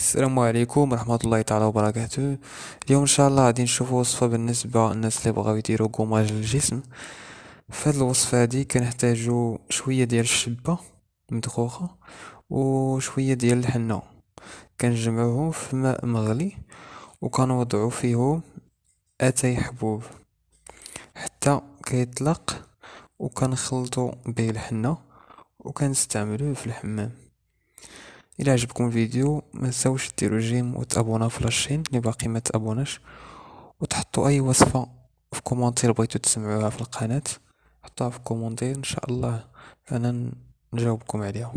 السلام عليكم ورحمة الله تعالى وبركاته. اليوم ان شاء الله غادي نشوفوا وصفة بالنسبة للناس اللي بغاو يديروا كوماج للجسم. فهاد الوصفة هادي كنحتاجو شوية ديال الشبة مدخوخة وشوية ديال الحنة، كنجمعوهم في ماء مغلي وكنوضعو فيه اتاي حبوب حتى كيطلق، وكنخلطو به الحنة وكنستعملوه في الحمام. الى عجبكم الفيديو ما تنساوش ديروا جيم وتابونا في لاشين اللي باقي ما تابوناش، وتحطوا اي وصفة في كومونتير بغيتو تسمعوها في القناة، حطوها في كومونتير ان شاء الله انا نجاوبكم عليها.